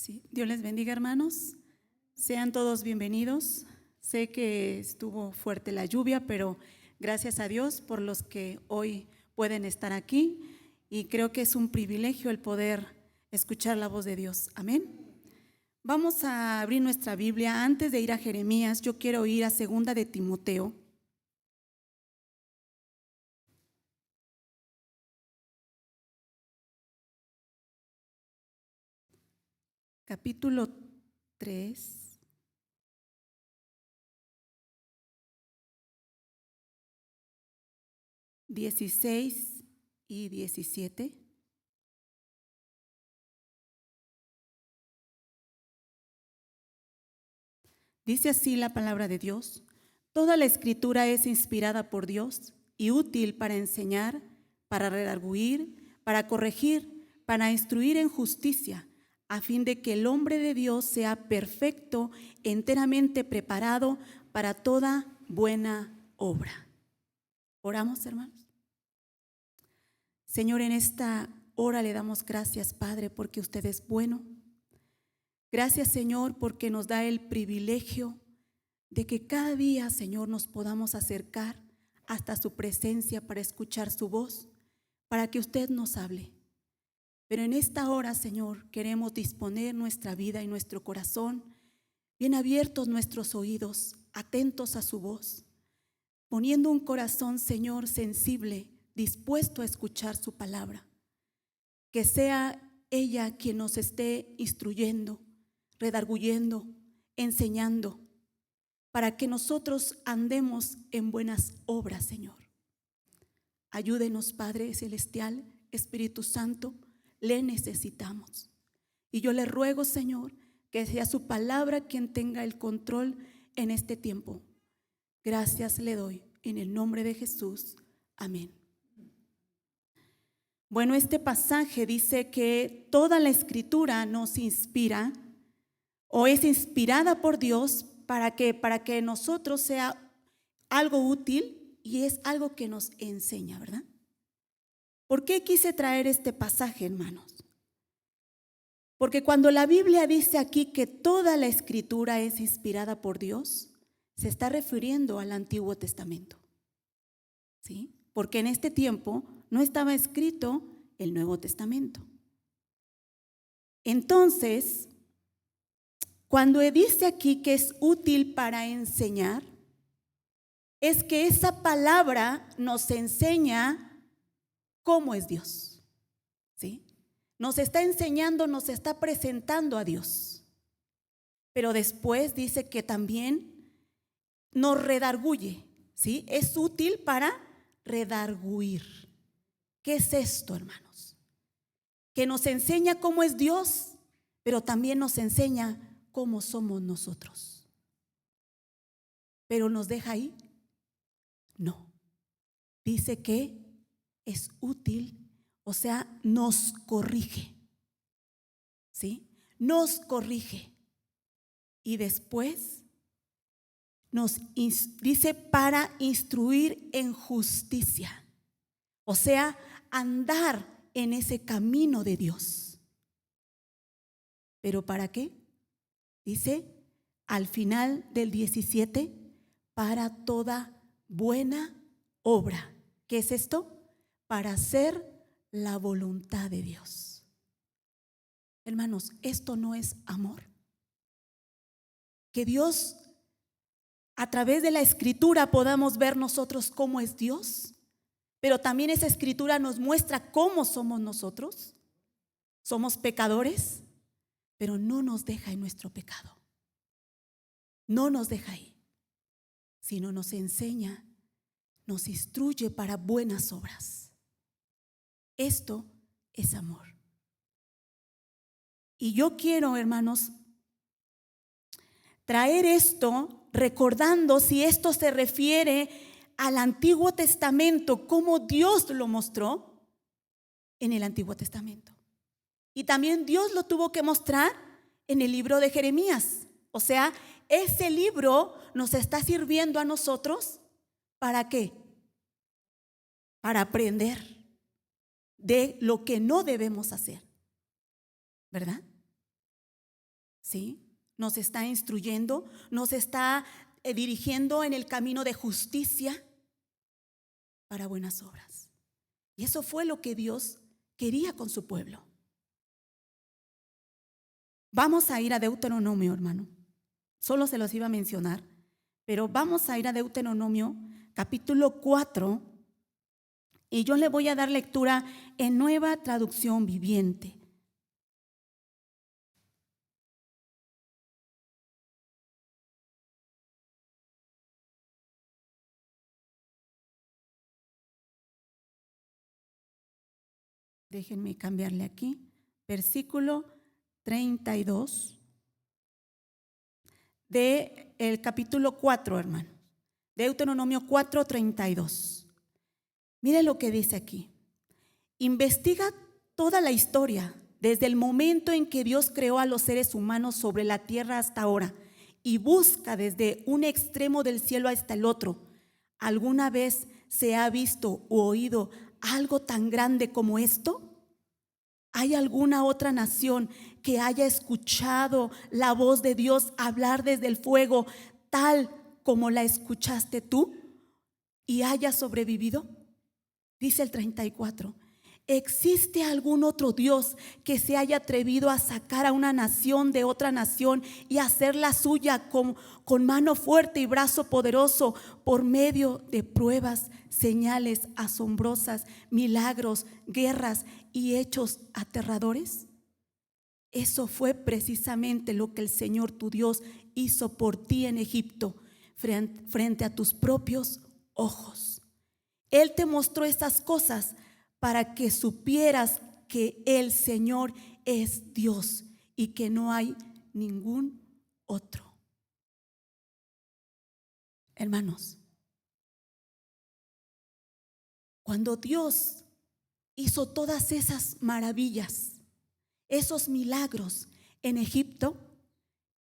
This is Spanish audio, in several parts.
Sí, Dios les bendiga, hermanos. Sean todos bienvenidos. Sé que estuvo fuerte la lluvia, pero gracias a Dios por los que hoy pueden estar aquí, y creo que es un privilegio el poder escuchar la voz de Dios. Amén. Vamos a abrir nuestra Biblia. Antes de ir a Jeremías, yo quiero ir a 2 de Timoteo. Capítulo 3, 16 y 17. Dice así la palabra de Dios: toda la escritura es inspirada por Dios y útil para enseñar, para redarguir, para corregir, para instruir en justicia, a fin de que el hombre de Dios sea perfecto, enteramente preparado para toda buena obra. Oramos, hermanos. Señor, en esta hora le damos gracias, Padre, porque usted es bueno. Gracias, Señor, porque nos da el privilegio de que cada día, Señor, nos podamos acercar hasta su presencia para escuchar su voz, para que usted nos hable. Pero en esta hora, Señor, queremos disponer nuestra vida y nuestro corazón, bien abiertos nuestros oídos, atentos a su voz, poniendo un corazón, Señor, sensible, dispuesto a escuchar su palabra. Que sea ella quien nos esté instruyendo, redarguyendo, enseñando, para que nosotros andemos en buenas obras, Señor. Ayúdenos, Padre Celestial, Espíritu Santo, le necesitamos. Y yo le ruego, Señor, que sea su palabra quien tenga el control en este tiempo. Gracias le doy en el nombre de Jesús. Amén. Bueno, este pasaje dice que toda la escritura nos inspira o es inspirada por Dios para que nosotros sea algo útil, y es algo que nos enseña, ¿verdad? ¿Por qué quise traer este pasaje, hermanos? Porque cuando la Biblia dice aquí que toda la escritura es inspirada por Dios, se está refiriendo al Antiguo Testamento, ¿sí? Porque en este tiempo no estaba escrito el Nuevo Testamento. Entonces, cuando dice aquí que es útil para enseñar, es que esa palabra nos enseña cómo es Dios, ¿sí? Nos está enseñando, nos está presentando a Dios. Pero después dice que también nos redarguye, ¿sí? Es útil para redarguir. ¿Qué es esto, hermanos? Que nos enseña cómo es Dios, pero también nos enseña cómo somos nosotros. ¿Pero nos deja ahí? No. Dice que es útil, o sea, nos corrige, ¿sí? Nos corrige. Y después nos dice para instruir en justicia, o sea, andar en ese camino de Dios. ¿Pero para qué? Dice al final del 17, para toda buena obra. ¿Qué es esto? Para hacer la voluntad de Dios. Hermanos, esto no es amor. Que Dios, a través de la escritura, podamos ver nosotros cómo es Dios, pero también esa escritura nos muestra cómo somos nosotros. Somos pecadores, pero no nos deja en nuestro pecado. No nos deja ahí, sino nos enseña, nos instruye para buenas obras. Esto es amor. Y yo quiero, hermanos, traer esto recordando si esto se refiere al Antiguo Testamento, cómo Dios lo mostró en el Antiguo Testamento. Y también Dios lo tuvo que mostrar en el libro de Jeremías. O sea, ese libro nos está sirviendo a nosotros, ¿para qué? Para aprender de lo que no debemos hacer, ¿verdad? ¿sí? Nos está instruyendo, nos está dirigiendo en el camino de justicia para buenas obras. Y eso fue lo que Dios quería con su pueblo. Vamos a ir a Deuteronomio, hermano. Solo se los iba a mencionar, pero vamos a ir a Deuteronomio capítulo 4 y yo le voy a dar lectura en Nueva Traducción Viviente. Déjenme cambiarle aquí. Versículo 32 del capítulo 4, hermano. Deuteronomio 4:32. Mire lo que dice aquí. Investiga toda la historia, desde el momento en que Dios creó a los seres humanos sobre la tierra hasta ahora, y busca desde un extremo del cielo hasta el otro. ¿Alguna vez se ha visto u oído algo tan grande como esto? ¿Hay alguna otra nación que haya escuchado la voz de Dios hablar desde el fuego tal como la escuchaste tú y haya sobrevivido? Dice el 34. ¿Existe algún otro Dios que se haya atrevido a sacar a una nación de otra nación y hacerla suya con mano fuerte y brazo poderoso por medio de pruebas, señales asombrosas, milagros, guerras y hechos aterradores? Eso fue precisamente lo que el Señor tu Dios hizo por ti en Egipto, frente a tus propios ojos. Él te mostró estas cosas para que supieras que el Señor es Dios y que no hay ningún otro. Hermanos, cuando Dios hizo todas esas maravillas, esos milagros en Egipto,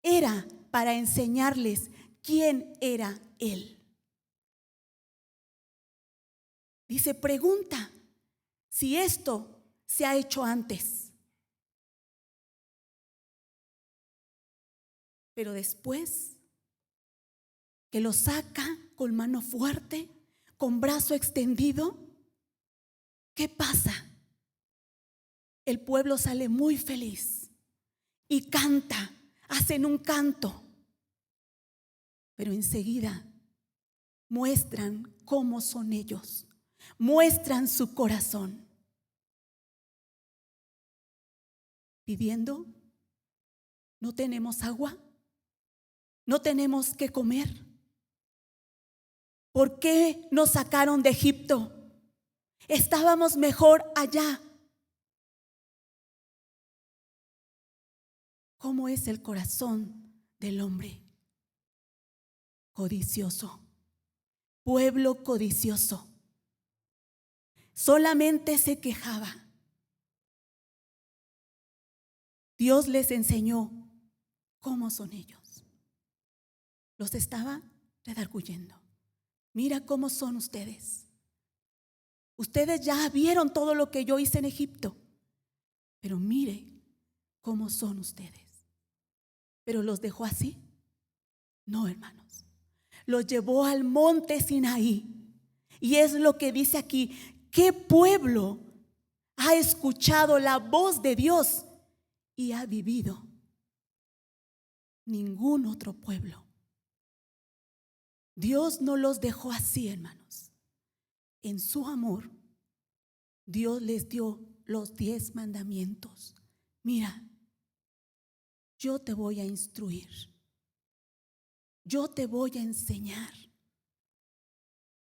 era para enseñarles quién era Él. Dice, pregunta si esto se ha hecho antes. Pero después que lo saca con mano fuerte, con brazo extendido, ¿qué pasa? El pueblo sale muy feliz y canta, hacen un canto, pero enseguida muestran cómo son ellos, muestran su corazón, pidiendo, no tenemos agua, no tenemos que comer. ¿Por qué nos sacaron de Egipto? Estábamos mejor allá. ¿Cómo es el corazón del hombre? Codicioso, pueblo codicioso. Solamente se quejaba. Dios les enseñó cómo son ellos. Los estaba redarguyendo. Mira cómo son ustedes. Ustedes ya vieron todo lo que yo hice en Egipto, pero mire cómo son ustedes. ¿Pero los dejó así? No, hermanos. Los llevó al monte Sinaí. Y es lo que dice aquí. ¿Qué pueblo ha escuchado la voz de Dios y ha vivido? Ningún otro pueblo. Dios no los dejó así, hermanos. En su amor, Dios les dio los 10 mandamientos. Mira, yo te voy a instruir. Yo te voy a enseñar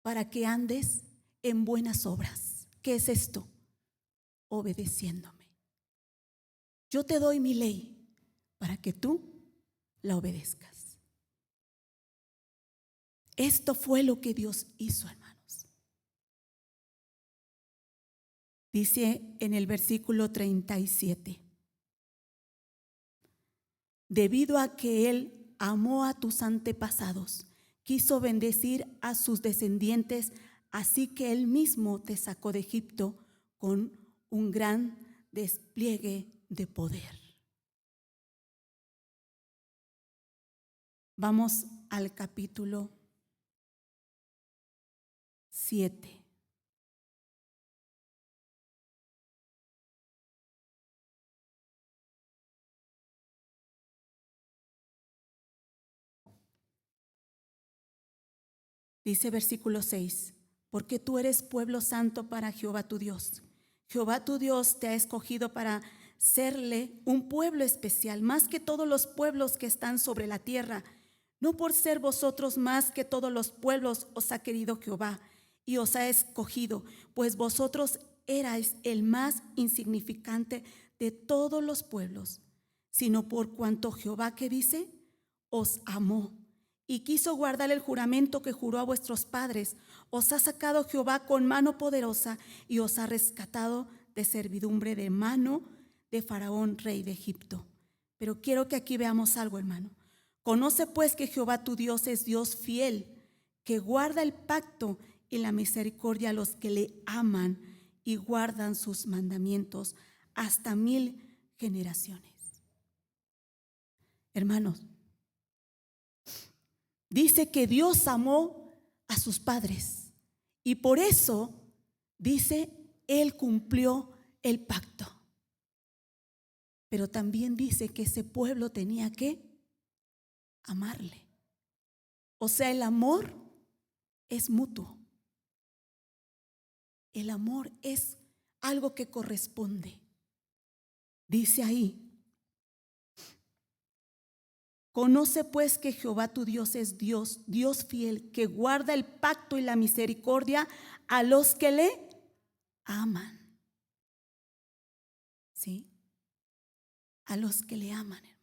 para que andes en buenas obras. ¿Qué es esto? Obedeciéndome. Yo te doy mi ley para que tú la obedezcas. Esto fue lo que Dios hizo, hermanos. Dice en el versículo 37. Debido a que Él amó a tus antepasados, quiso bendecir a sus descendientes, así que Él mismo te sacó de Egipto con un gran despliegue de poder. Vamos al capítulo 7. Dice versículo 6, porque tú eres pueblo santo para Jehová tu Dios. Jehová tu Dios te ha escogido para serle un pueblo especial, más que todos los pueblos que están sobre la tierra. No por ser vosotros más que todos los pueblos os ha querido Jehová y os ha escogido, pues vosotros erais el más insignificante de todos los pueblos, sino por cuanto Jehová, que dice, os amó y quiso guardar el juramento que juró a vuestros padres. Os ha sacado Jehová con mano poderosa y os ha rescatado de servidumbre de mano de Faraón, rey de Egipto. Pero quiero que aquí veamos algo, hermano. Conoce pues que Jehová tu Dios es Dios fiel, que guarda el pacto y la misericordia a los que le aman y guardan sus mandamientos hasta 1000 generaciones. Hermanos, dice que Dios amó a sus padres y por eso, dice, Él cumplió el pacto. Pero también dice que ese pueblo tenía que amarle. O sea, el amor es mutuo. El amor es algo que corresponde. Dice ahí, conoce pues que Jehová tu Dios es Dios, Dios fiel, que guarda el pacto y la misericordia a los que le aman. ¿Sí? A los que le aman, hermano.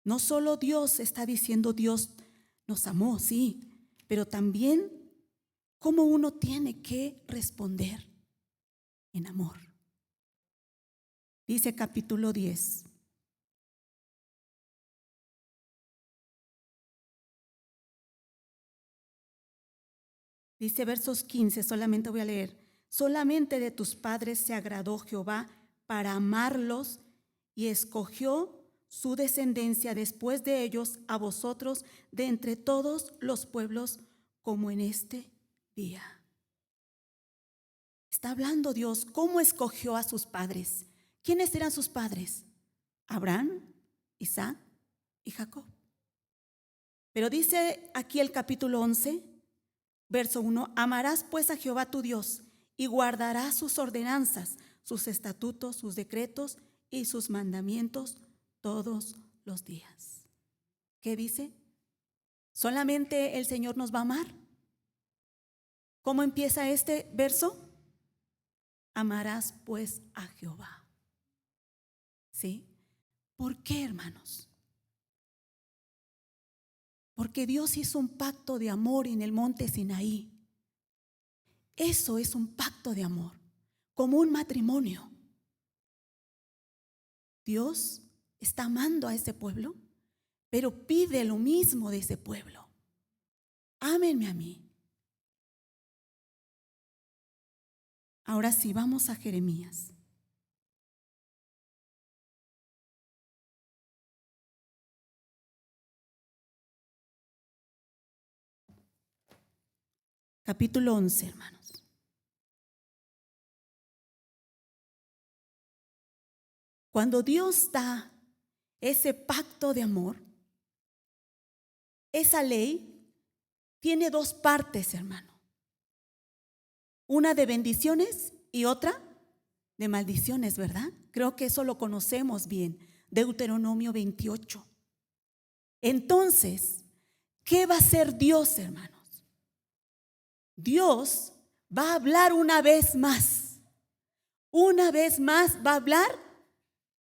No solo Dios está diciendo Dios nos amó, sí, pero también cómo uno tiene que responder en amor. Dice capítulo 10. Dice versos 15, solamente voy a leer. Solamente de tus padres se agradó Jehová para amarlos y escogió su descendencia después de ellos a vosotros de entre todos los pueblos como en este día. Está hablando Dios cómo escogió a sus padres. ¿Quiénes eran sus padres? Abraham, Isaac y Jacob. Pero dice aquí el capítulo 11, verso 1, amarás pues a Jehová tu Dios y guardarás sus ordenanzas, sus estatutos, sus decretos y sus mandamientos todos los días. ¿Qué dice? ¿Solamente el Señor nos va a amar? ¿Cómo empieza este verso? Amarás pues a Jehová. ¿Sí? ¿Por qué, hermanos? Porque Dios hizo un pacto de amor en el monte Sinaí. Eso es un pacto de amor, como un matrimonio. Dios está amando a ese pueblo, pero pide lo mismo de ese pueblo. Ámenme a mí. Ahora sí, vamos a Jeremías. Capítulo 11, hermanos. Cuando Dios da ese pacto de amor, esa ley tiene dos partes, hermano. Una de bendiciones y otra de maldiciones, ¿verdad? Creo que eso lo conocemos bien. Deuteronomio 28. Entonces, ¿qué va a hacer Dios, hermanos? Dios va a hablar una vez más. Una vez más va a hablar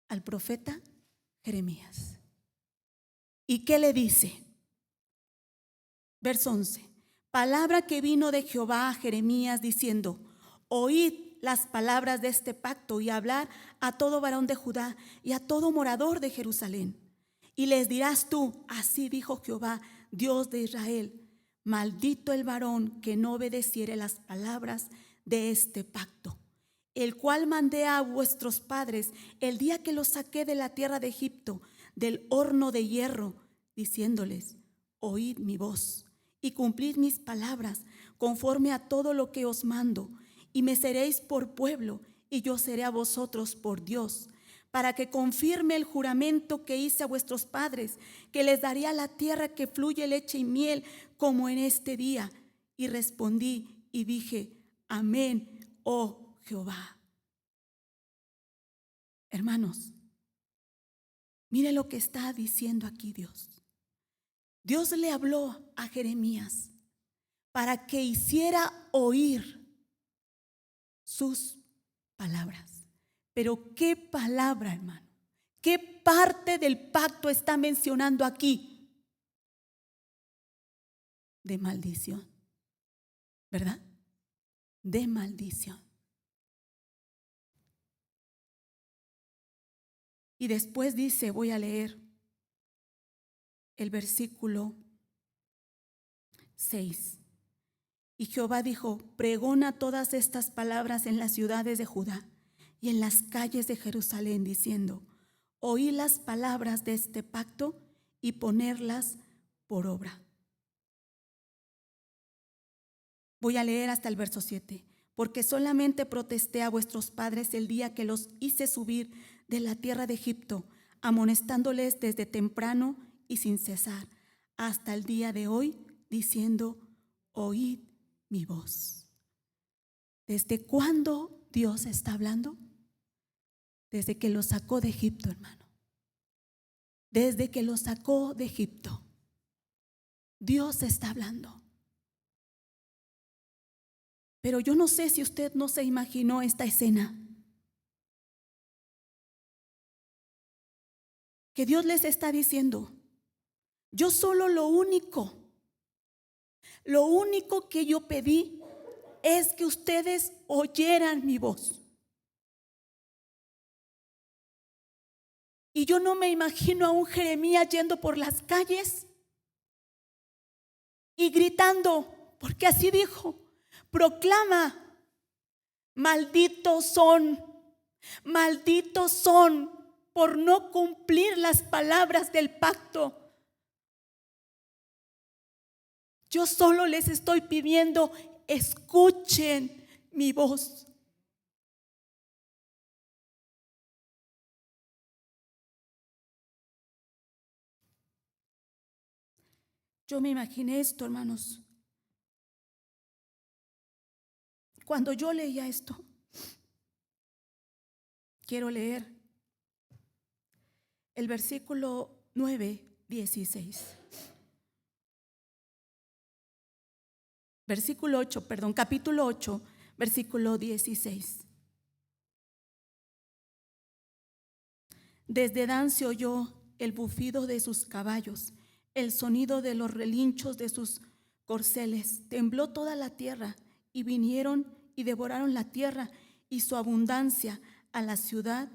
al profeta Jeremías. ¿Y qué le dice? Verso 11. Palabra que vino de Jehová a Jeremías diciendo, oíd las palabras de este pacto y hablar a todo varón de Judá y a todo morador de Jerusalén. Y les dirás tú, así dijo Jehová, Dios de Israel, maldito el varón que no obedeciere las palabras de este pacto, el cual mandé a vuestros padres el día que los saqué de la tierra de Egipto, del horno de hierro, diciéndoles: oíd mi voz y cumplid mis palabras conforme a todo lo que os mando, y me seréis por pueblo, y yo seré a vosotros por Dios, para que confirme el juramento que hice a vuestros padres, que les daría la tierra que fluye leche y miel, como en este día. Y respondí y dije: amén, oh Jehová. Hermanos, mire lo que está diciendo aquí Dios. Dios le habló a Jeremías para que hiciera oír sus palabras. Pero ¿qué palabra, hermano? ¿Qué parte del pacto está mencionando aquí? De maldición, ¿verdad? De maldición. Y después dice, voy a leer el versículo 6. Y Jehová dijo: pregona todas estas palabras en las ciudades de Judá y en las calles de Jerusalén, diciendo: oí las palabras de este pacto y ponerlas por obra. Voy a leer hasta el verso 7. Porque solamente protesté a vuestros padres el día que los hice subir de la tierra de Egipto, amonestándoles desde temprano y sin cesar, hasta el día de hoy, diciendo: oíd mi voz. ¿Desde cuándo Dios está hablando? Desde que los sacó de Egipto, hermano. Desde que los sacó de Egipto, Dios está hablando. Pero yo no sé si usted no se imaginó esta escena. Que Dios les está diciendo: yo solo lo único que yo pedí es que ustedes oyeran mi voz. Y yo no me imagino a un Jeremías yendo por las calles y gritando, porque así dijo: proclama, malditos son por no cumplir las palabras del pacto. Yo solo les estoy pidiendo: escuchen mi voz. Yo me imaginé esto, hermanos. Cuando yo leía esto, quiero leer el versículo 9, 16. Versículo 8, perdón, capítulo 8, versículo 16. Desde Dan se oyó el bufido de sus caballos, el sonido de los relinchos de sus corceles. Tembló toda la tierra, y vinieron y devoraron la tierra y su abundancia, a la ciudad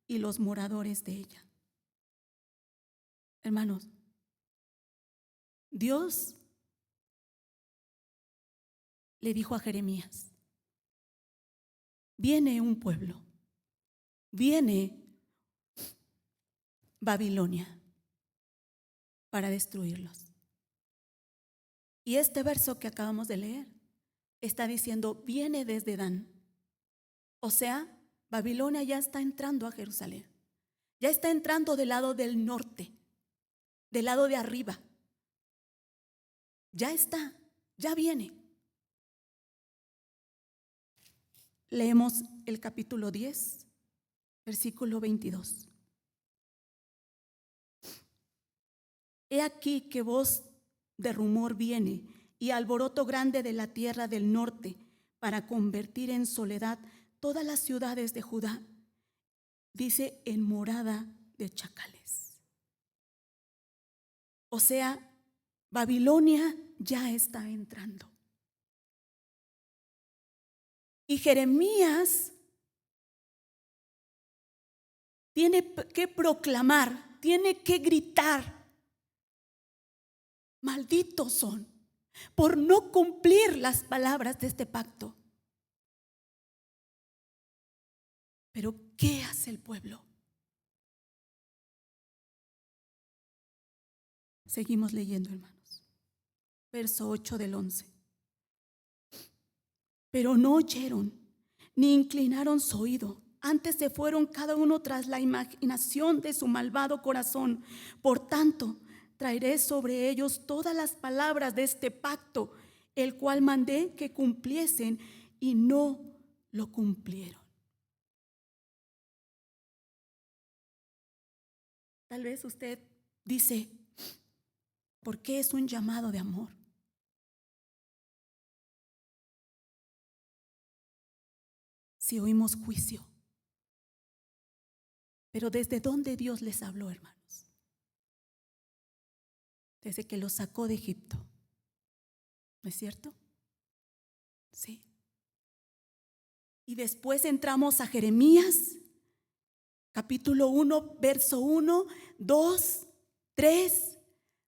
y los moradores de ella. Hermanos, Dios le dijo a Jeremías: viene un pueblo, viene Babilonia para destruirlos. Y este verso que acabamos de leer está diciendo: viene desde Dan. O sea, Babilonia ya está entrando a Jerusalén. Ya está entrando del lado del norte, del lado de arriba. Ya está, ya viene. Leemos el capítulo 10, versículo 22. He aquí que voz de rumor viene y alboroto grande de la tierra del norte, para convertir en soledad todas las ciudades de Judá, dice, en morada de chacales. O sea, Babilonia ya está entrando. Y Jeremías tiene que proclamar, tiene que gritar: malditos son por no cumplir las palabras de este pacto. Pero ¿qué hace el pueblo? Seguimos leyendo, hermanos. Verso 8 del 11. Pero no oyeron, ni inclinaron su oído. Antes se fueron cada uno tras la imaginación de su malvado corazón. Por tanto, traeré sobre ellos todas las palabras de este pacto, el cual mandé que cumpliesen, y no lo cumplieron. Tal vez usted dice, ¿por qué es un llamado de amor? Si oímos juicio. Pero ¿desde dónde Dios les habló, hermanos? Desde que los sacó de Egipto. ¿No es cierto? Sí. Y después entramos a Jeremías, capítulo 1, verso 1, 2, 3.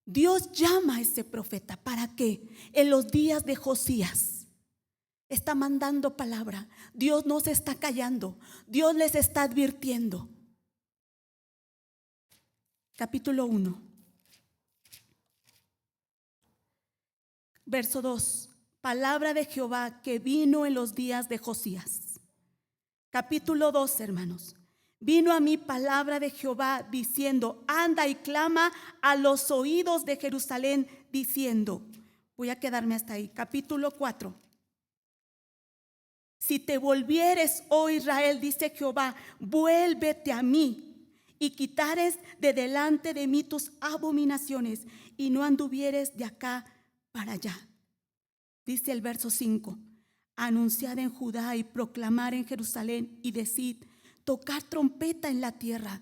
Dios llama a ese profeta. ¿Para qué? En los días de Josías está mandando palabra. Dios no se está callando. Dios les está advirtiendo. Capítulo 1, verso 2. Palabra de Jehová que vino en los días de Josías. Capítulo 2, hermanos. Vino a mí palabra de Jehová diciendo, anda y clama a los oídos de Jerusalén diciendo. Voy a quedarme hasta ahí. Capítulo 4. Si te volvieres, oh Israel, dice Jehová, vuélvete a mí y quitares de delante de mí tus abominaciones y no anduvieres de acá para allá. Dice el verso 5, anunciad en Judá y proclamar en Jerusalén y decid, tocad trompeta en la tierra,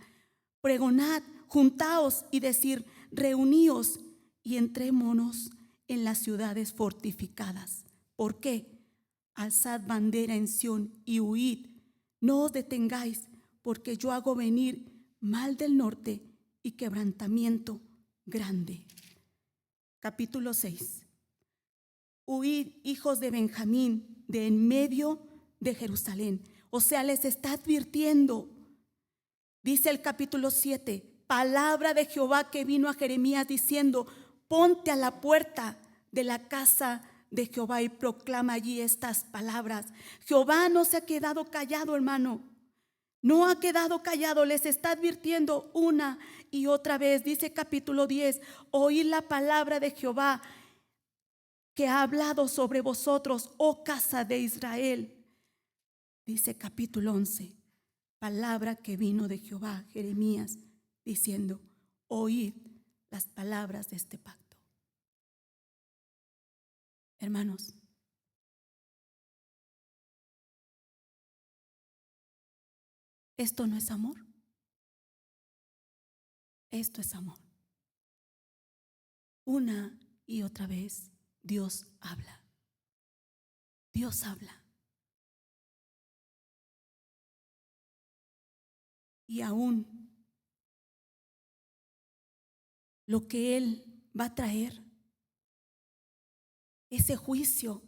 pregonad, juntaos y decir, reuníos y entrémonos en las ciudades fortificadas. ¿Por qué? Alzad bandera en Sión y huid, no os detengáis, porque yo hago venir mal del norte y quebrantamiento grande. Capítulo 6. Huid, hijos de Benjamín, de en medio de Jerusalén. O sea, les está advirtiendo. Dice el capítulo 7, palabra de Jehová que vino a Jeremías diciendo, ponte a la puerta de la casa de Jehová y proclama allí estas palabras. Jehová no se ha quedado callado, hermano. No ha quedado callado, les está advirtiendo una y otra vez. Dice capítulo 10, oíd la palabra de Jehová que ha hablado sobre vosotros, oh casa de Israel. Dice capítulo 11, palabra que vino de Jehová, Jeremías, diciendo, oíd las palabras de este pacto. Hermanos, ¿esto no es amor? Esto es amor. Una y otra vez Dios habla. Dios habla. Y aún lo que Él va a traer, ese juicio,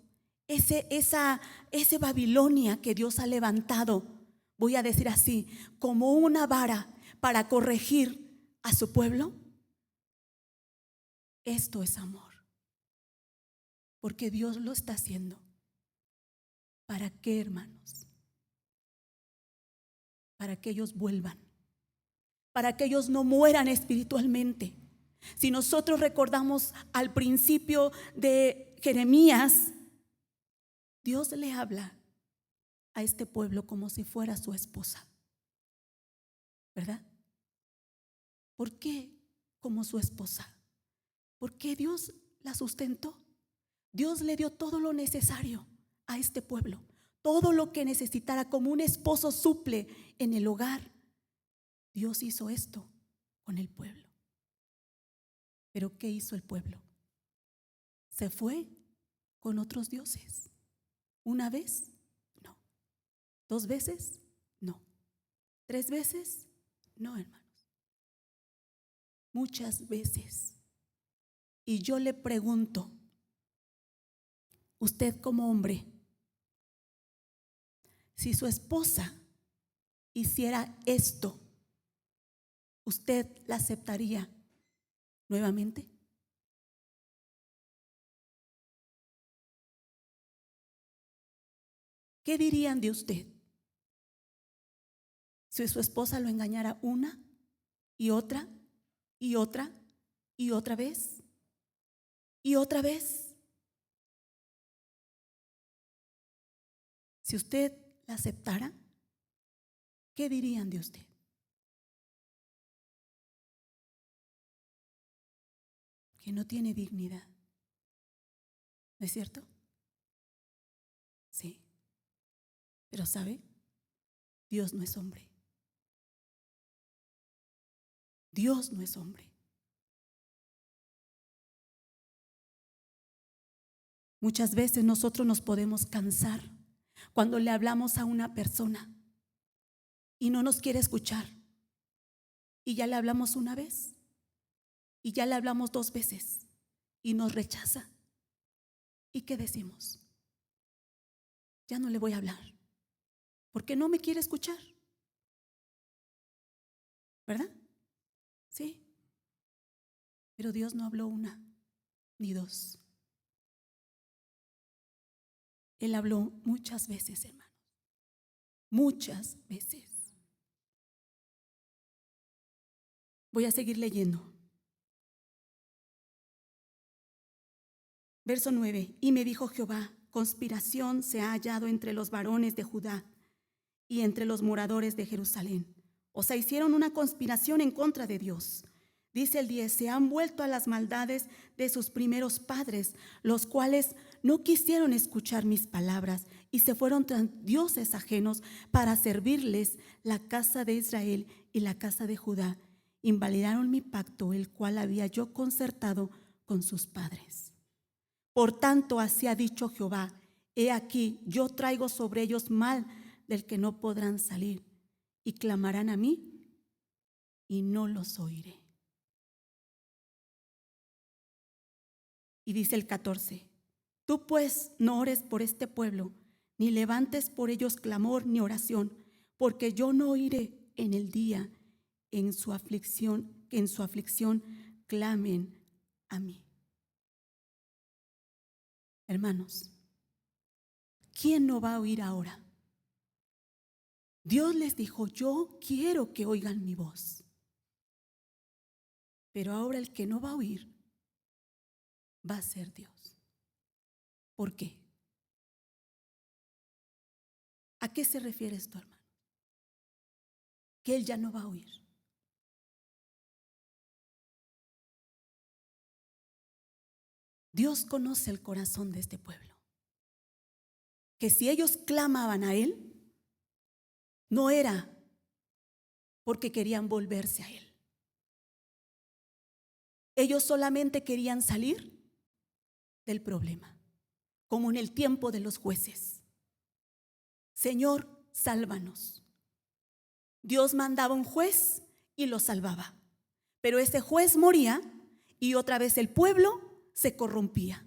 ese Babilonia que Dios ha levantado, voy a decir así, como una vara para corregir a su pueblo. Esto es amor, porque Dios lo está haciendo. ¿Para qué, hermanos? Para que ellos vuelvan, para que ellos no mueran espiritualmente. Si nosotros recordamos al principio de Jeremías, Dios le habla a este pueblo como si fuera su esposa, ¿verdad? ¿Por qué como su esposa? Porque Dios la sustentó. Dios le dio todo lo necesario a este pueblo, todo lo que necesitara, como un esposo suple en el hogar. Dios hizo esto con el pueblo. Pero ¿qué hizo el pueblo? Se fue con otros dioses. ¿Una vez? No. ¿2 veces? No. ¿3 veces? No, hermanos. Muchas veces. Y yo le pregunto, usted como hombre, si su esposa hiciera esto, ¿usted la aceptaría nuevamente? ¿qué dirían de usted si su esposa lo engañara una y otra y otra y otra vez y otra vez? Si usted la aceptara, ¿qué dirían de usted? Que no tiene dignidad. ¿No es cierto? Sí. Pero ¿sabe? Dios no es hombre. Dios no es hombre. Muchas veces nosotros nos podemos cansar cuando le hablamos a una persona y no nos quiere escuchar. Y ya le hablamos una vez, y ya le hablamos 2 veces, y nos rechaza. ¿Y qué decimos? Ya no le voy a hablar, porque no me quiere escuchar. ¿Verdad? Sí. Pero Dios no habló 1 ni 2. Él habló muchas veces, hermanos. Muchas veces. Voy a seguir leyendo. Verso 9. Y me dijo Jehová: conspiración se ha hallado entre los varones de Judá y entre los moradores de Jerusalén. O sea, hicieron una conspiración en contra de Dios. Dice el 10: se han vuelto a las maldades de sus primeros padres, los cuales no quisieron escuchar mis palabras y se fueron tras dioses ajenos para servirles. La casa de Israel y la casa de Judá invalidaron mi pacto, el cual había yo concertado con sus padres. Por tanto, así ha dicho Jehová: he aquí, yo traigo sobre ellos mal del que no podrán salir, y clamarán a mí y no los oiré. Y dice el 14: tú pues no ores por este pueblo, ni levantes por ellos clamor ni oración, porque yo no oiré en el día que en su aflicción clamen a mí. Hermanos, ¿quién no va a oír ahora? Dios les dijo: yo quiero que oigan mi voz. Pero ahora el que no va a oír va a ser Dios. ¿Por qué? ¿A qué se refiere esto, hermano? Que Él ya no va a oír. Dios conoce el corazón de este pueblo. Que si ellos clamaban a Él, no era porque querían volverse a Él. Ellos solamente querían salir del problema, como en el tiempo de los jueces. Señor, sálvanos. Dios mandaba un juez y lo salvaba, pero ese juez moría y otra vez el pueblo se corrompía.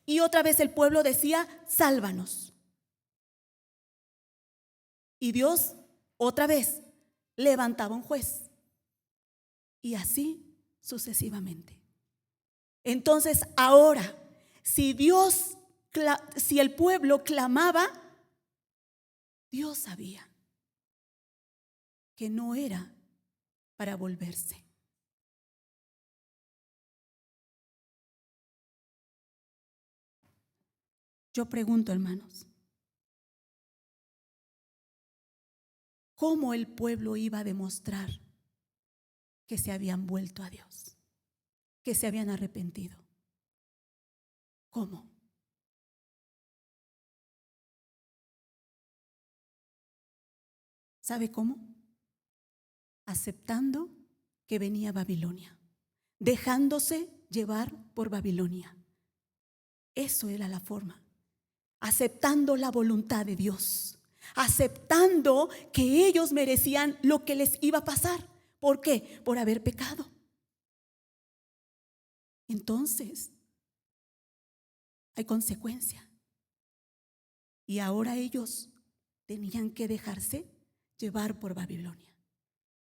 Y otra vez el pueblo decía: sálvanos. Y Dios otra vez levantaba un juez. Y así sucesivamente. Entonces ahora, si el pueblo clamaba, Dios sabía que no era para volverse. Yo pregunto, hermanos, ¿cómo el pueblo iba a demostrar que se habían vuelto a Dios, que se habían arrepentido? ¿Cómo? ¿Sabe cómo? Aceptando que venía Babilonia, dejándose llevar por Babilonia. Eso era la forma. Aceptando la voluntad de Dios, aceptando que ellos merecían lo que les iba a pasar. ¿Por qué? Por haber pecado. Entonces, hay consecuencia. Y ahora ellos tenían que dejarse llevar por Babilonia,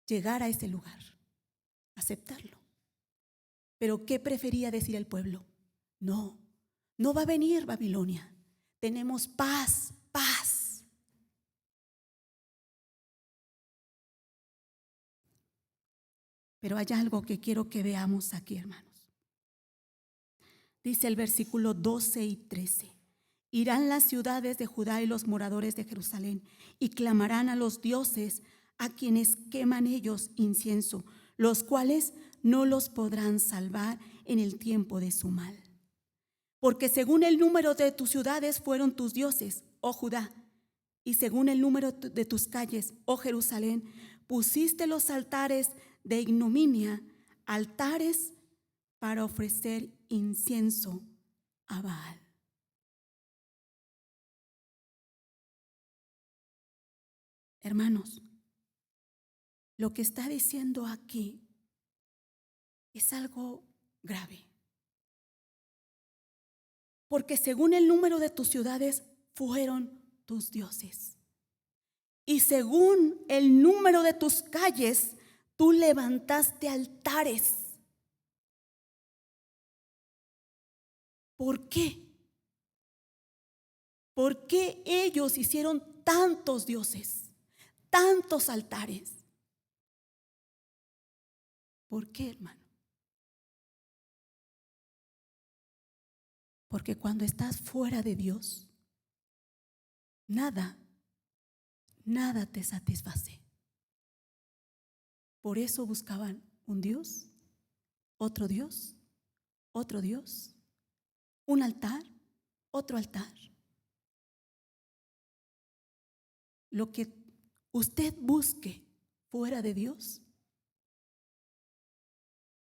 llegar a ese lugar, aceptarlo. Pero ¿qué prefería decir el pueblo? No, no va a venir Babilonia. Tenemos paz, paz. Pero hay algo que quiero que veamos aquí, hermanos. Dice el versículo 12 y 13. Irán las ciudades de Judá y los moradores de Jerusalén y clamarán a los dioses a quienes queman ellos incienso, los cuales no los podrán salvar en el tiempo de su mal. Porque según el número de tus ciudades fueron tus dioses, oh Judá, y según el número de tus calles, oh Jerusalén, pusiste los altares de ignominia, altares para ofrecer incienso a Baal. Hermanos, lo que está diciendo aquí es algo grave. Porque según el número de tus ciudades fueron tus dioses. Y según el número de tus calles, tú levantaste altares. ¿Por qué? ¿Por qué ellos hicieron tantos dioses, tantos altares? ¿Por qué, hermano? Porque cuando estás fuera de Dios, nada te satisface. Por eso buscaban un Dios, otro Dios, otro Dios, un altar, otro altar. Lo que usted busque fuera de Dios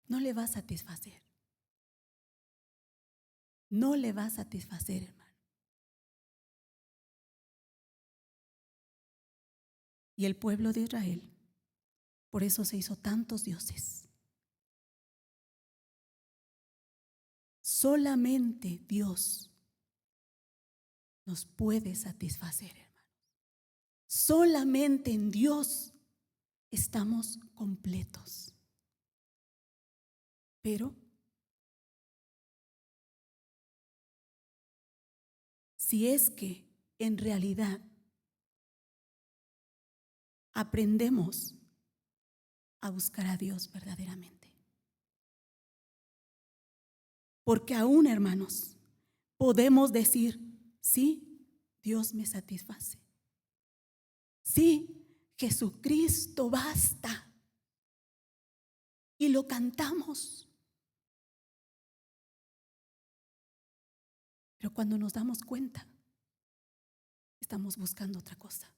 no le va a satisfacer. No le va a satisfacer, hermano. Y el pueblo de Israel, por eso se hizo tantos dioses. Solamente Dios nos puede satisfacer, hermanos. Solamente en Dios estamos completos. Pero si es que en realidad aprendemos a buscar a Dios verdaderamente. Porque aún, hermanos, podemos decir, sí, Dios me satisface. Sí, Jesucristo basta. Y lo cantamos. Pero cuando nos damos cuenta, estamos buscando otra cosa.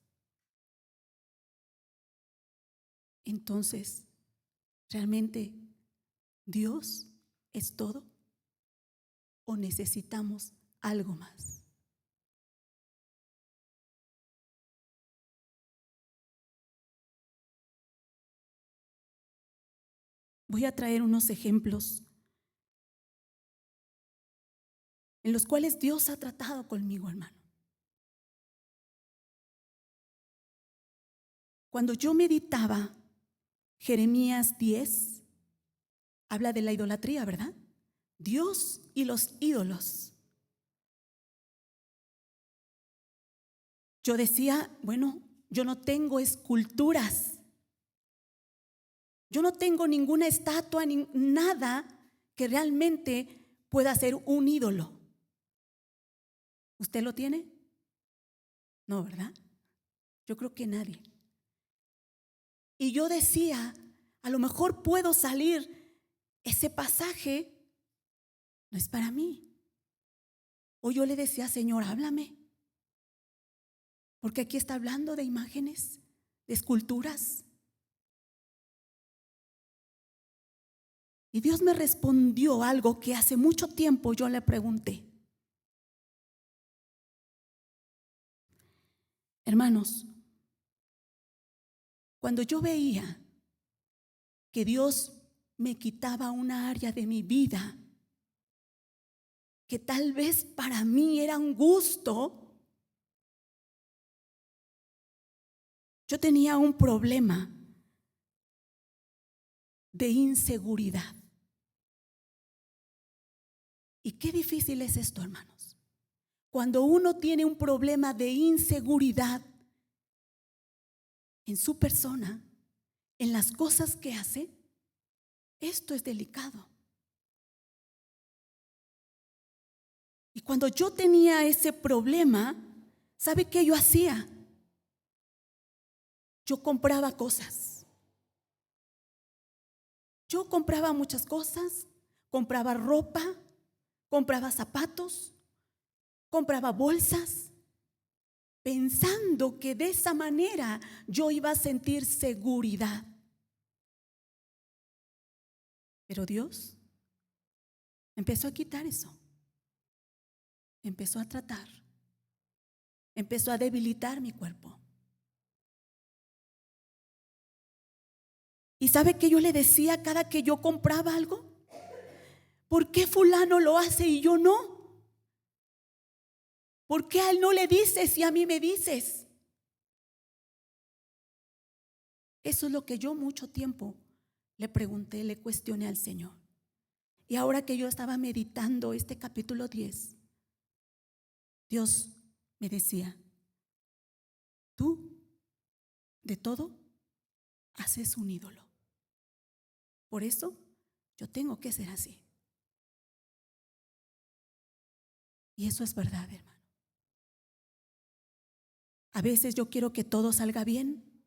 Entonces, ¿realmente Dios es todo? ¿O necesitamos algo más? Voy a traer unos ejemplos en los cuales Dios ha tratado conmigo, hermano. Cuando yo meditaba Jeremías 10, habla de la idolatría, ¿verdad? Dios y los ídolos. Yo decía, bueno, yo no tengo esculturas. Yo no tengo ninguna estatua, nada que realmente pueda ser un ídolo. ¿Usted lo tiene? No, ¿verdad? Yo creo que nadie. Y yo decía, a lo mejor puedo salir, ese pasaje no es para mí. O yo le decía, Señor, háblame. Porque aquí está hablando de imágenes, de esculturas. Y Dios me respondió algo que hace mucho tiempo yo le pregunté. Hermanos, cuando yo veía que Dios me quitaba una área de mi vida que tal vez para mí era un gusto, yo tenía un problema de inseguridad. Y qué difícil es esto, hermanos. Cuando uno tiene un problema de inseguridad en su persona, en las cosas que hace, Esto es delicado. Y cuando yo tenía ese problema, ¿sabe qué yo hacía? Yo compraba cosas. Yo compraba muchas cosas, compraba ropa, compraba zapatos, compraba bolsas, pensando que de esa manera yo iba a sentir seguridad. Pero Dios empezó a quitar eso, empezó a tratar, empezó a debilitar mi cuerpo. ¿Y sabe qué yo le decía cada que yo compraba algo? ¿Por qué fulano lo hace y yo no? ¿Por qué a él no le dices y a mí me dices? Eso es lo que yo mucho tiempo le pregunté, le cuestioné al Señor. Y ahora que yo estaba meditando este capítulo 10, Dios me decía: tú de todo haces un ídolo. Por eso yo tengo que ser así. Y eso es verdad, hermano. A veces yo quiero que todo salga bien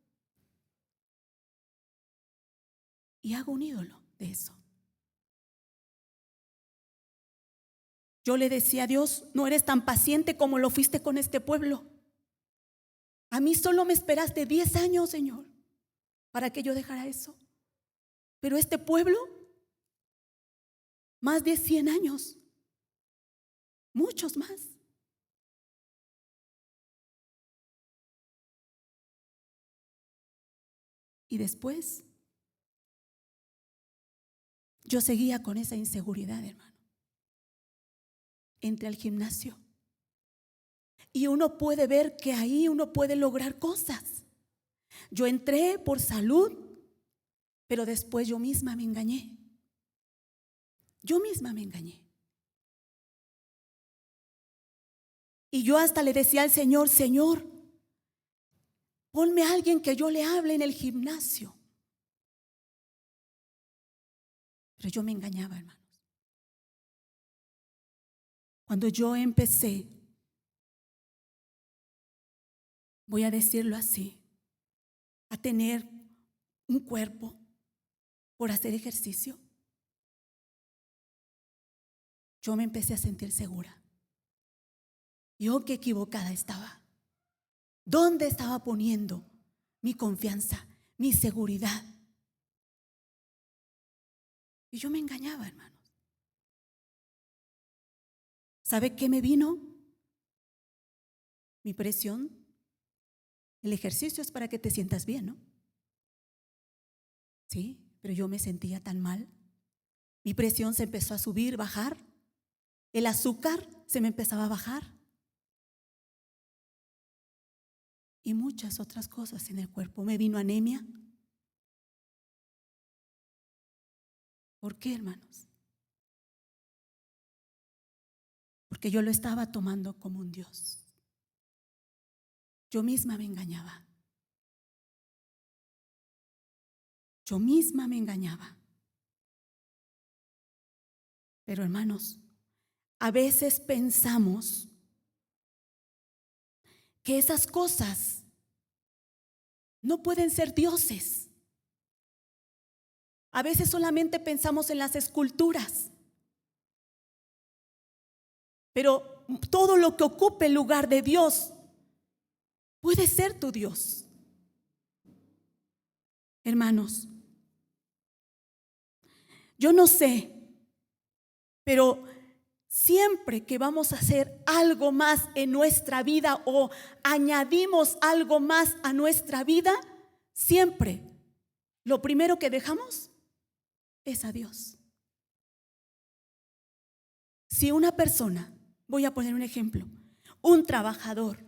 y hago un ídolo de eso. Yo le decía a Dios: no eres tan paciente como lo fuiste con este pueblo. A mí solo me esperaste 10 años, Señor, para que yo dejara eso. Pero este pueblo, más de 100 años, muchos más. Y después yo seguía con esa inseguridad, hermano. Entré al gimnasio y uno puede ver que ahí uno puede lograr cosas. Yo entré por salud, pero después yo misma me engañé. Yo misma me engañé. Y yo hasta le decía al Señor: Señor, ponme a alguien que yo le hable en el gimnasio. Pero yo me engañaba, hermanos. Cuando yo empecé, voy a decirlo así, a tener un cuerpo por hacer ejercicio, yo me empecé a sentir segura. Yo qué equivocada estaba. ¿Dónde estaba poniendo mi confianza, mi seguridad? Y yo me engañaba, hermanos. ¿Sabe qué me vino? Mi presión. El ejercicio es para que te sientas bien, ¿no? Sí, pero yo me sentía tan mal. Mi presión se empezó a subir, bajar. El azúcar se me empezaba a bajar. Y muchas otras cosas en el cuerpo. Me vino anemia. ¿Por qué, hermanos? Porque yo lo estaba tomando como un Dios. Yo misma me engañaba. Yo misma me engañaba. Pero, hermanos, a veces pensamos que esas cosas no pueden ser dioses. A veces solamente pensamos en las esculturas. Pero todo lo que ocupe el lugar de Dios puede ser tu Dios. Hermanos, yo no sé, pero siempre que vamos a hacer algo más en nuestra vida o añadimos algo más a nuestra vida, siempre lo primero que dejamos es a Dios. Si una persona, voy a poner un ejemplo, un trabajador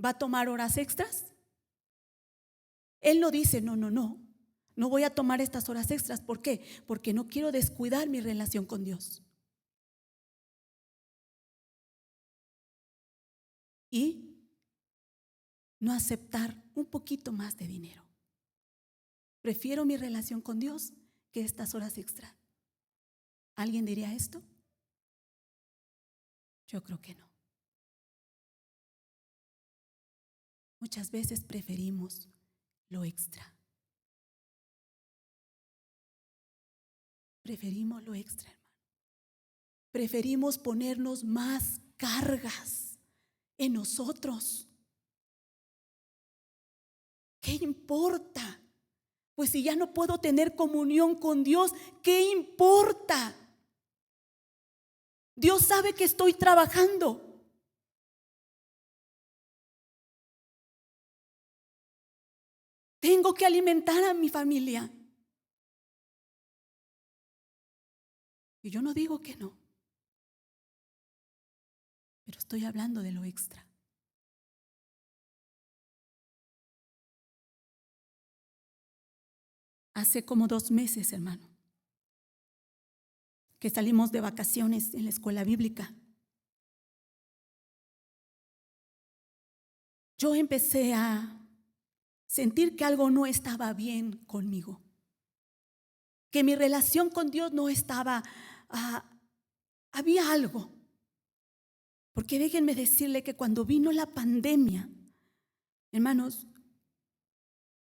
va a tomar horas extras, él no dice: no voy a tomar estas horas extras. ¿Por qué? Porque no quiero descuidar mi relación con Dios. Y no aceptar un poquito más de dinero. Prefiero mi relación con Dios que estas horas extra. ¿Alguien diría esto? Yo creo que no. Muchas veces preferimos lo extra. Preferimos lo extra, hermano. Preferimos ponernos más cargas en nosotros. ¿Qué importa? Pues si ya no puedo tener comunión con Dios, ¿qué importa? Dios sabe que estoy trabajando. Tengo que alimentar a mi familia. Y yo no digo que no, pero estoy hablando de lo extra. Hace como 2 meses, hermano, que salimos de vacaciones en la escuela bíblica. Yo empecé a sentir que algo no estaba bien conmigo, que mi relación con Dios no estaba, había algo. Porque déjenme decirle que cuando vino la pandemia, hermanos,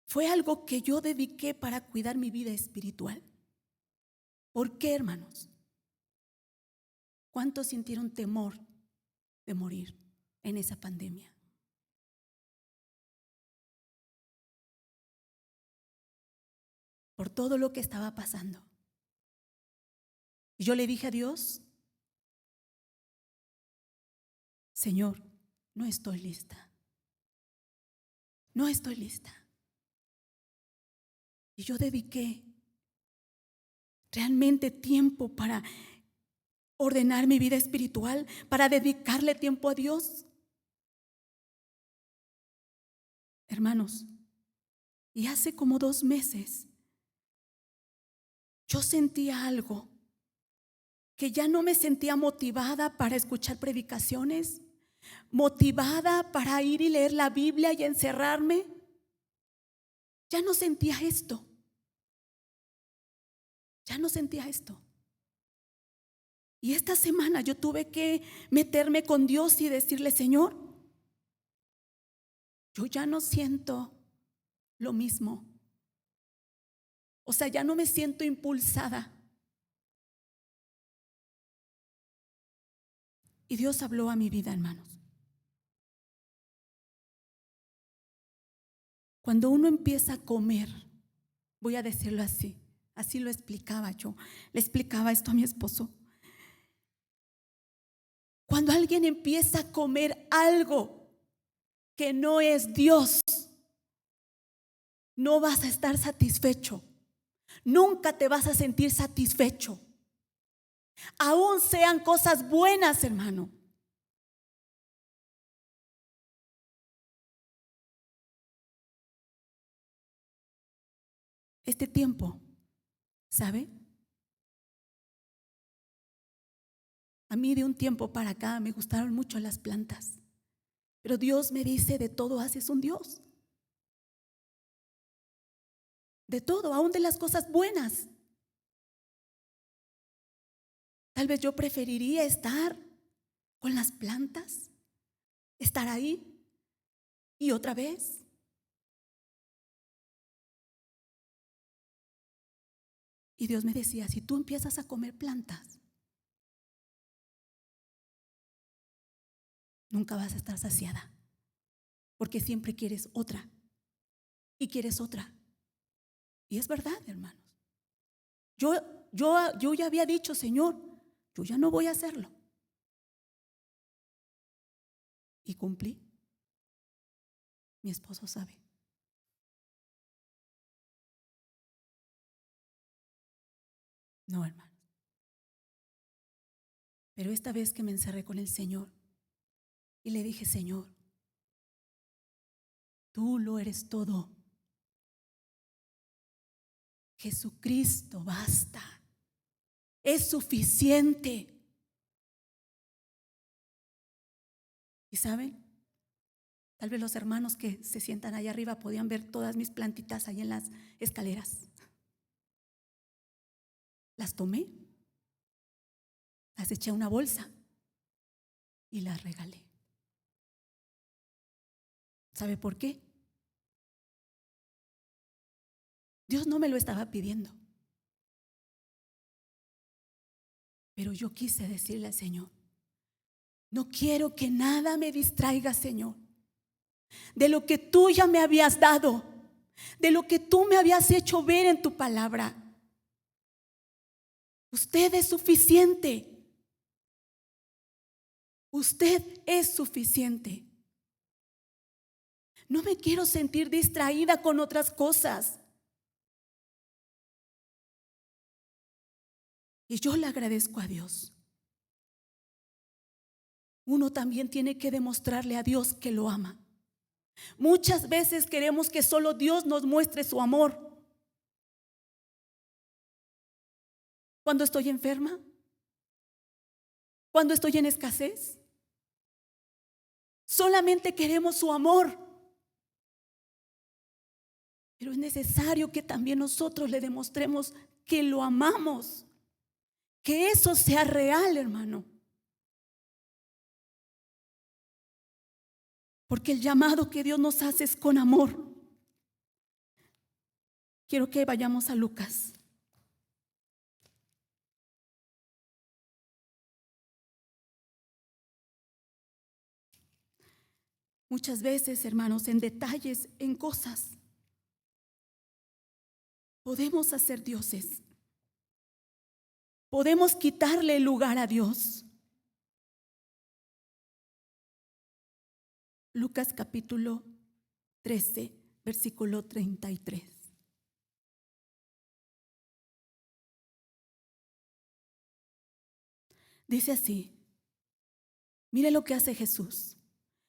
fue algo que yo dediqué para cuidar mi vida espiritual. ¿Por qué, hermanos? ¿Cuántos sintieron temor de morir en esa pandemia? Por todo lo que estaba pasando. Y yo le dije a Dios, Señor, no estoy lista. No estoy lista. Y yo dediqué realmente tiempo para ordenar mi vida espiritual, para dedicarle tiempo a Dios. Hermanos, y hace como 2 meses yo sentía algo, que ya no me sentía motivada para escuchar predicaciones, motivada para ir y leer la Biblia y encerrarme. Ya no sentía esto. Ya no sentía esto. Y esta semana yo tuve que meterme con Dios y decirle, Señor, yo ya no siento lo mismo. O sea, ya no me siento impulsada. Y Dios habló a mi vida, hermanos. Cuando uno empieza a comer, voy a decirlo así, así lo explicaba yo, le explicaba esto a mi esposo. Cuando alguien empieza a comer algo que no es Dios, no vas a estar satisfecho. Nunca te vas a sentir satisfecho. Aún sean cosas buenas, hermano. Este tiempo, ¿sabe? A mí de un tiempo para acá me gustaron mucho las plantas. Pero Dios me dice, de todo haces un Dios. De todo, aún de las cosas buenas. Tal vez yo preferiría estar con las plantas, estar ahí y otra vez. Y Dios me decía, si tú empiezas a comer plantas, nunca vas a estar saciada, porque siempre quieres otra y quieres otra. Y es verdad, hermanos. Yo ya había dicho, Señor, yo ya no voy a hacerlo. Y cumplí. Mi esposo sabe. No, hermano. Pero esta vez que me encerré con el Señor y le dije, Señor, tú lo eres todo. Jesucristo basta. Es suficiente. ¿Y saben? Tal vez los hermanos que se sientan allá arriba podían ver todas mis plantitas ahí en las escaleras. Las tomé, las eché a una bolsa y las regalé. ¿Sabe por qué? Dios no me lo estaba pidiendo. Pero yo quise decirle al Señor: no quiero que nada me distraiga, Señor, de lo que tú ya me habías dado, de lo que tú me habías hecho ver en tu palabra. Usted es suficiente. Usted es suficiente. No me quiero sentir distraída con otras cosas. Y yo le agradezco a Dios. Uno también tiene que demostrarle a Dios que lo ama. Muchas veces queremos que solo Dios nos muestre su amor. Cuando estoy enferma, cuando estoy en escasez, solamente queremos su amor. Pero es necesario que también nosotros le demostremos que lo amamos, que eso sea real, hermano. Porque el llamado que Dios nos hace es con amor. Quiero que vayamos a Lucas. Muchas veces, hermanos, en detalles, en cosas, podemos hacer dioses. Podemos quitarle el lugar a Dios. Lucas capítulo 13, versículo 33. Dice así: mire lo que hace Jesús.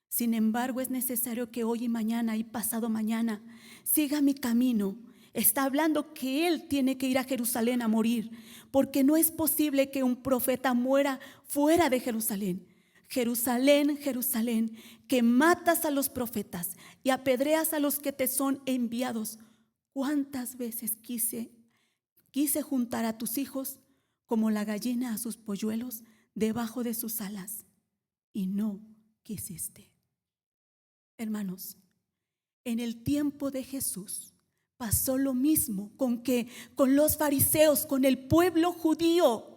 Sin embargo, es necesario que hoy y mañana y pasado mañana siga mi camino. Está hablando que Él tiene que ir a Jerusalén a morir, porque no es posible que un profeta muera fuera de Jerusalén. Jerusalén, Jerusalén, que matas a los profetas y apedreas a los que te son enviados. ¿Cuántas veces quise juntar a tus hijos como la gallina a sus polluelos debajo de sus alas, y no quisiste? Hermanos, en el tiempo de Jesús pasó lo mismo con los fariseos, con el pueblo judío.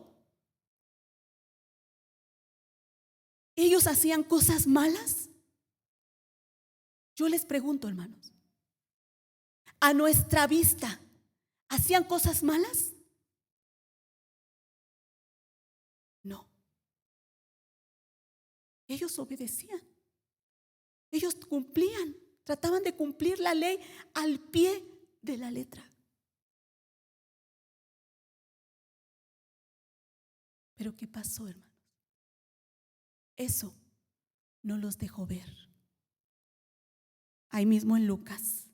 Ellos hacían cosas malas. Yo les pregunto, hermanos, a nuestra vista, ¿hacían cosas malas? No. Ellos obedecían. Ellos cumplían, trataban de cumplir la ley al pie de la letra. Pero ¿qué pasó, hermanos? Eso no los dejó ver. Ahí mismo en Lucas,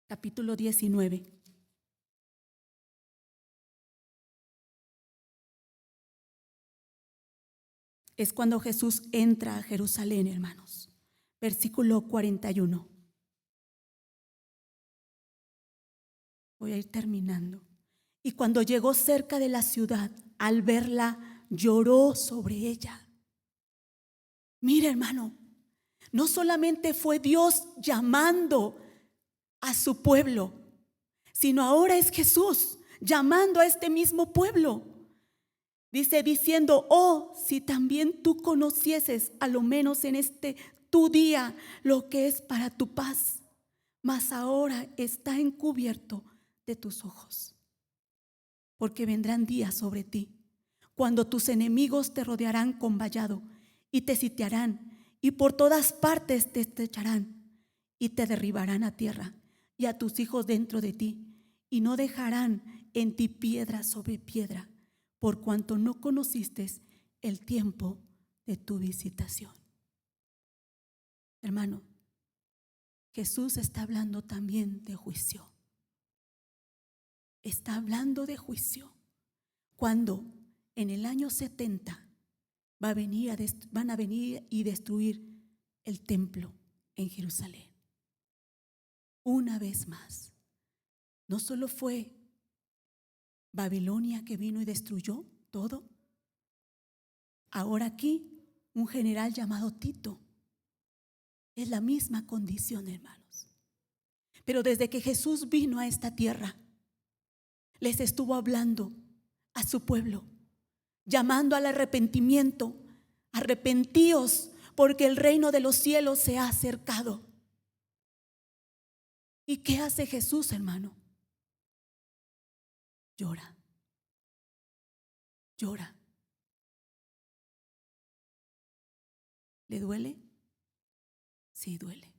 capítulo 19. Es cuando Jesús entra a Jerusalén, hermanos. Versículo 41. Voy a ir terminando. Y cuando llegó cerca de la ciudad, al verla, lloró sobre ella. Mira, hermano, no solamente fue Dios llamando a su pueblo, sino ahora es Jesús llamando a este mismo pueblo. Dice, diciendo: oh, si también tú conocieses, a lo menos en este tu día, lo que es para tu paz, mas ahora está encubierto de tus ojos. Porque vendrán días sobre ti, cuando tus enemigos te rodearán con vallado y te sitiarán, y por todas partes te estrecharán y te derribarán a tierra y a tus hijos dentro de ti, y no dejarán en ti piedra sobre piedra, por cuanto no conociste el tiempo de tu visitación. Hermano, Jesús está hablando también de juicio. Está hablando de juicio. Cuando en el año 70 van a venir y destruir el templo en Jerusalén. Una vez más. No solo fue Babilonia que vino y destruyó todo. Ahora aquí un general llamado Tito. Es la misma condición, hermanos. Pero desde que Jesús vino a esta tierra, les estuvo hablando a su pueblo, llamando al arrepentimiento. Arrepentíos, porque el reino de los cielos se ha acercado. ¿Y qué hace Jesús, hermano? Llora. Llora. ¿Le duele? Sí duele.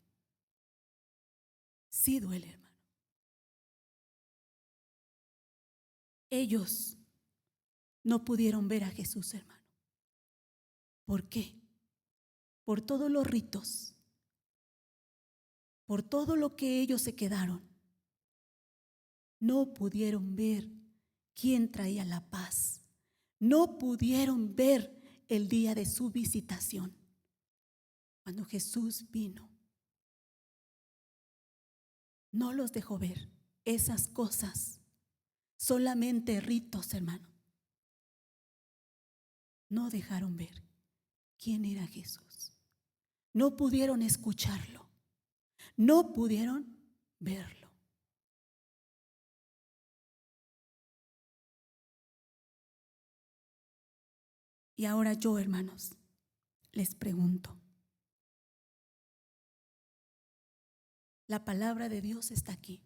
Sí duele, hermano. Ellos no pudieron ver a Jesús, hermano. ¿Por qué? Por todos los ritos, por todo lo que ellos se quedaron. No pudieron ver quién traía la paz. No pudieron ver el día de su visitación. Cuando Jesús vino, no los dejó ver esas cosas. Solamente ritos, hermano. No dejaron ver quién era Jesús. No pudieron escucharlo. No pudieron verlo. Y ahora yo, hermanos, les pregunto. La palabra de Dios está aquí.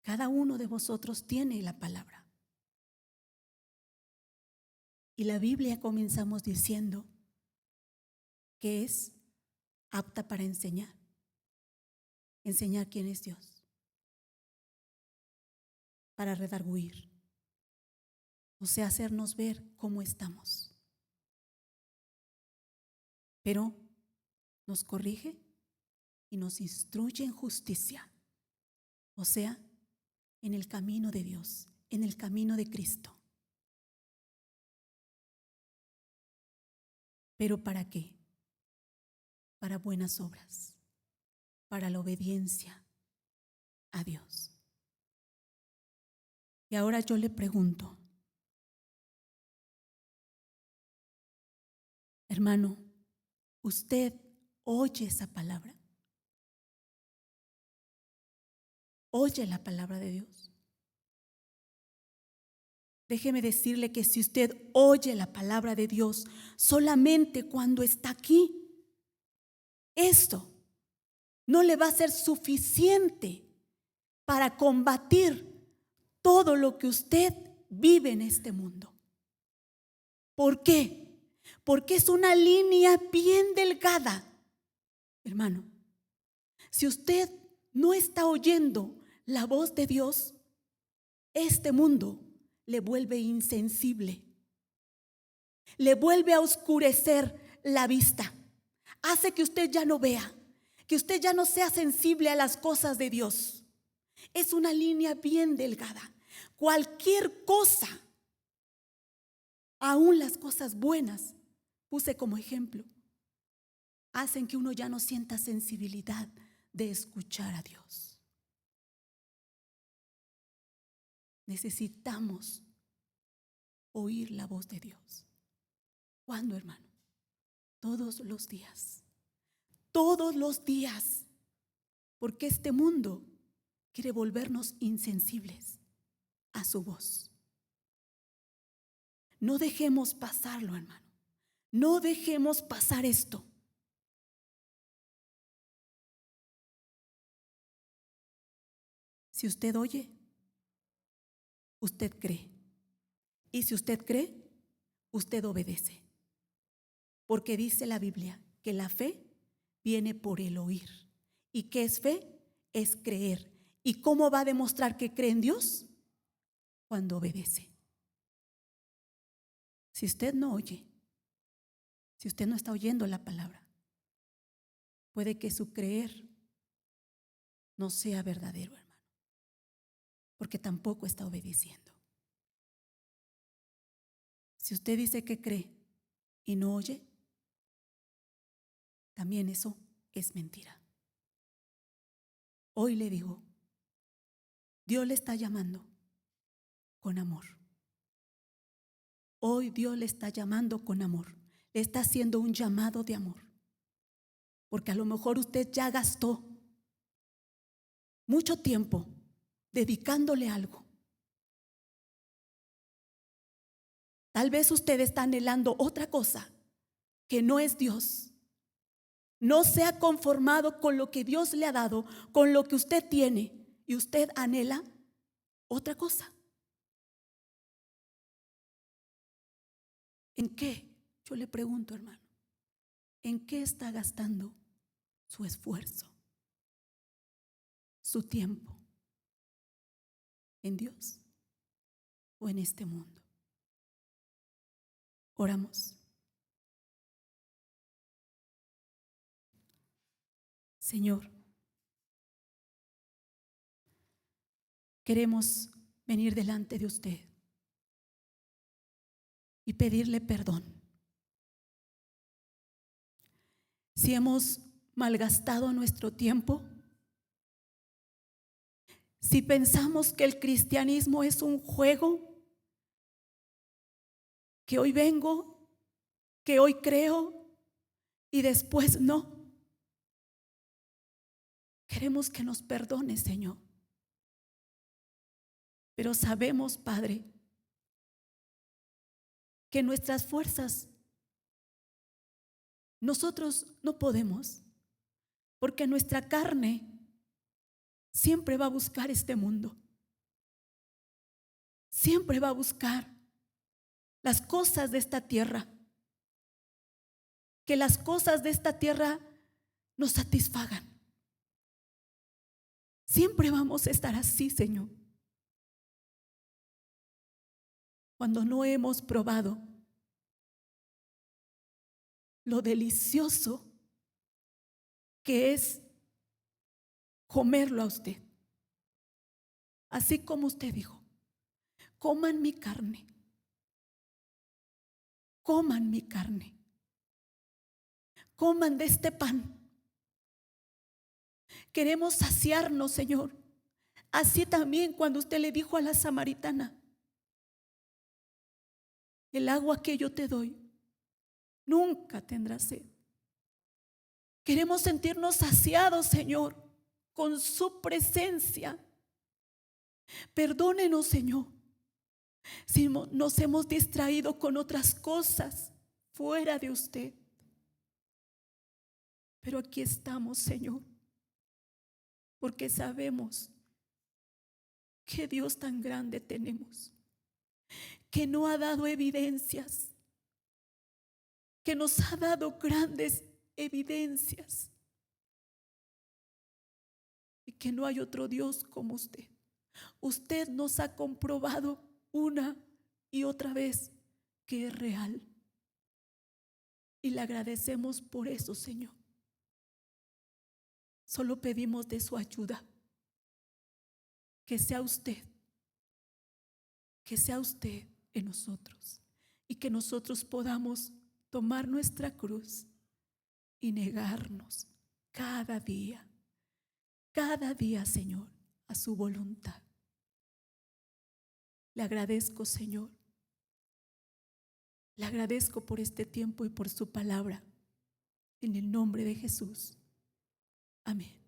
Cada uno de vosotros tiene la palabra. Y la Biblia comenzamos diciendo que es apta para enseñar. Enseñar quién es Dios. Para redarguir. O sea, hacernos ver cómo estamos. Pero nos corrige y nos instruye en justicia. O sea, en el camino de Dios, en el camino de Cristo. ¿Pero para qué? Para buenas obras, para la obediencia a Dios. Y ahora yo le pregunto, hermano, ¿usted oye esa palabra? ¿Oye la palabra de Dios? Déjeme decirle que si usted oye la palabra de Dios solamente cuando está aquí, esto no le va a ser suficiente para combatir todo lo que usted vive en este mundo. ¿Por qué? Porque es una línea bien delgada. Hermano, si usted no está oyendo la voz de Dios, este mundo le vuelve insensible, le vuelve a oscurecer la vista, hace que usted ya no vea, que usted ya no sea sensible a las cosas de Dios. Es una línea bien delgada. Cualquier cosa, aún las cosas buenas, puse como ejemplo, hacen que uno ya no sienta sensibilidad de escuchar a Dios. Necesitamos oír la voz de Dios. ¿Cuándo, hermano? Todos los días. Todos los días. Porque este mundo quiere volvernos insensibles a su voz. No dejemos pasarlo, hermano. No dejemos pasar esto. Si usted oye, usted cree. Y si usted cree, usted obedece. Porque dice la Biblia que la fe viene por el oír. ¿Y qué es fe? Es creer. ¿Y cómo va a demostrar que cree en Dios? Cuando obedece. Si usted no oye, si usted no está oyendo la palabra, puede que su creer no sea verdadero, hermano, porque tampoco está obedeciendo. Si usted dice que cree y no oye, también eso es mentira. Hoy le digo, Dios le está llamando con amor. Hoy Dios le está llamando con amor. Le está haciendo un llamado de amor. Porque a lo mejor usted ya gastó mucho tiempo dedicándole algo. Tal vez usted está anhelando otra cosa que no es Dios. No se ha conformado con lo que Dios le ha dado, con lo que usted tiene, y usted anhela otra cosa. ¿En qué? Yo le pregunto, hermano, ¿en qué está gastando su esfuerzo, su tiempo? ¿En Dios o en este mundo? Oramos. Señor, queremos venir delante de usted y pedirle perdón. Si hemos malgastado nuestro tiempo, si pensamos que el cristianismo es un juego, que hoy vengo, que hoy creo y después no, queremos que nos perdone, Señor. Pero sabemos, Padre, que nuestras fuerzas nosotros no podemos, porque nuestra carne siempre va a buscar este mundo. Siempre va a buscar las cosas de esta tierra. Que las cosas de esta tierra nos satisfagan. Siempre vamos a estar así, Señor. Cuando no hemos probado lo delicioso que es comerlo a usted. Así como usted dijo, coman mi carne. Coman mi carne. Coman de este pan. Queremos saciarnos, Señor. Así también cuando usted le dijo a la samaritana, el agua que yo te doy, nunca tendrás sed. Queremos sentirnos saciados, Señor, con su presencia. Perdónenos, Señor, si nos hemos distraído con otras cosas fuera de usted. Pero aquí estamos, Señor, porque sabemos qué Dios tan grande tenemos, que no ha dado evidencias, que nos ha dado grandes evidencias y que no hay otro Dios como usted. Usted nos ha comprobado una y otra vez que es real y le agradecemos por eso, Señor. Solo pedimos de su ayuda, que sea usted en nosotros y que nosotros podamos tomar nuestra cruz y negarnos cada día, Señor, a su voluntad. Le agradezco, Señor. Le agradezco por este tiempo y por su palabra. En el nombre de Jesús. Amén.